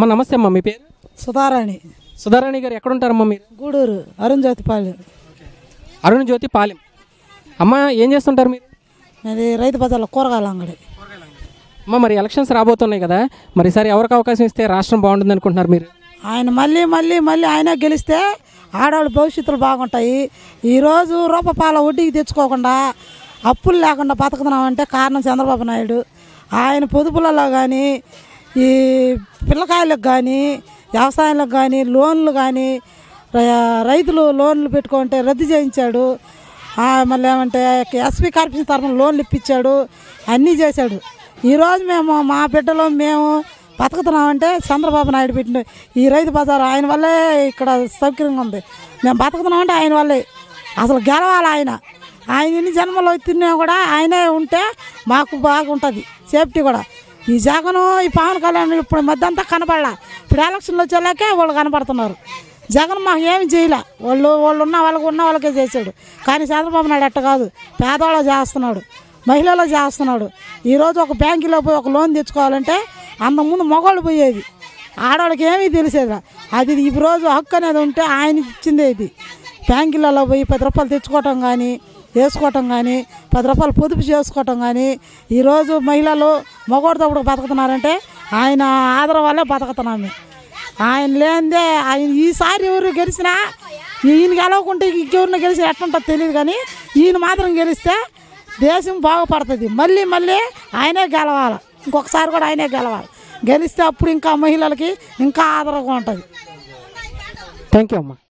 అమ్మ నమస్తే అమ్మ, మీ పేరు? సుధారాణి. సుధారాణి గారు ఎక్కడ ఉంటారమ్మా మీరు? గూడూరు అరుణ్ జ్యోతిపాలెం. అరుణ్ జ్యోతి పాలెం. అమ్మ ఏం చేస్తుంటారు మీరు? అది రైతు బజార్లో కూరగాయల అంగడి. అమ్మ మరి ఎలక్షన్స్ రాబోతున్నాయి కదా, మరి ఈసారి ఎవరికి అవకాశం ఇస్తే రాష్ట్రం బాగుంటుంది అనుకుంటున్నారు మీరు? ఆయన మళ్ళీ మళ్ళీ మళ్ళీ ఆయన గెలిస్తే ఆడవాళ్ళ భవిష్యత్తులు బాగుంటాయి. ఈరోజు రూపాయల వడ్డీకి తెచ్చుకోకుండా అప్పులు లేకుండా బతుకుతున్నామంటే కారణం చంద్రబాబు నాయుడు. ఆయన పొదుపులలో కానీ ఈ పిల్లకాయలకు కానీ వ్యవసాయాలకు కానీ లోన్లు కానీ రైతులు లోన్లు పెట్టుకుంటే రద్దు చేయించాడు. మళ్ళీ ఏమంటే ఎస్పీ కార్పొరేషన్ తరఫున లోన్లు ఇప్పించాడు, అన్నీ చేశాడు. ఈరోజు మేము మా బిడ్డలో మేము బతుకుతున్నామంటే చంద్రబాబు నాయుడు పెట్టిన ఈ రైతు బజారు ఆయన వల్లే ఇక్కడ సౌకర్యంగా ఉంది. మేము బతుకుతున్నామంటే ఆయన వల్లే. అసలు గెలవాలి ఆయన. ఆయన ఎన్ని జన్మలో తిన్నా కూడా ఆయనే ఉంటే మాకు బాగుంటుంది, సేఫ్టీ కూడా. ఈ జగను ఈ పవన్ కళ్యాణ్ ఇప్పుడు మధ్య అంతా కనపడలా. ఇప్పుడు ఎలక్షన్లు వచ్చేలాకే వాళ్ళు కనపడుతున్నారు. జగన్ మాకు ఏమి చేయలే. వాళ్ళు ఉన్న వాళ్ళకే చేశాడు. కానీ చంద్రబాబు నాయుడు అట్ట కాదు, పేదవాళ్ళు చేస్తున్నాడు, మహిళలు చేస్తున్నాడు. ఈరోజు ఒక బ్యాంకులో పోయి ఒక లోన్ తెచ్చుకోవాలంటే అంతకుముందు మగవాళ్ళు పోయేది, ఆడవాళ్ళకి ఏమీ తెలిసేది. అది ఈరోజు హక్కు అనేది ఉంటే ఆయన ఇచ్చిందే. ఇది బ్యాంకులలో పోయి 10 రూపాయలు తెచ్చుకోవటం కానీ వేసుకోవటం కానీ 10 రూపాయలు పొదుపు చేసుకోవటం కానీ ఈరోజు మహిళలు మగవాడితో బతుకుతున్నారంటే ఆయన ఆదరణ వల్లే బతుకుతున్నాము. ఆయన లేనిదే ఆయన ఈసారి ఎవరు గెలిచినా ఈయన గెలవకుంటే ఇంకెవరిని గెలిచి ఎట్లుంటుందో తెలియదు. కానీ ఈయన మాత్రం గెలిస్తే దేశం బాగుపడుతుంది. మళ్ళీ మళ్ళీ ఆయనే గెలవాలి, ఇంకొకసారి కూడా ఆయనే గెలవాలి. గెలిస్తే అప్పుడు ఇంకా మహిళలకి ఇంకా ఆదరంగా ఉంటుంది. థ్యాంక్ యూ అమ్మా.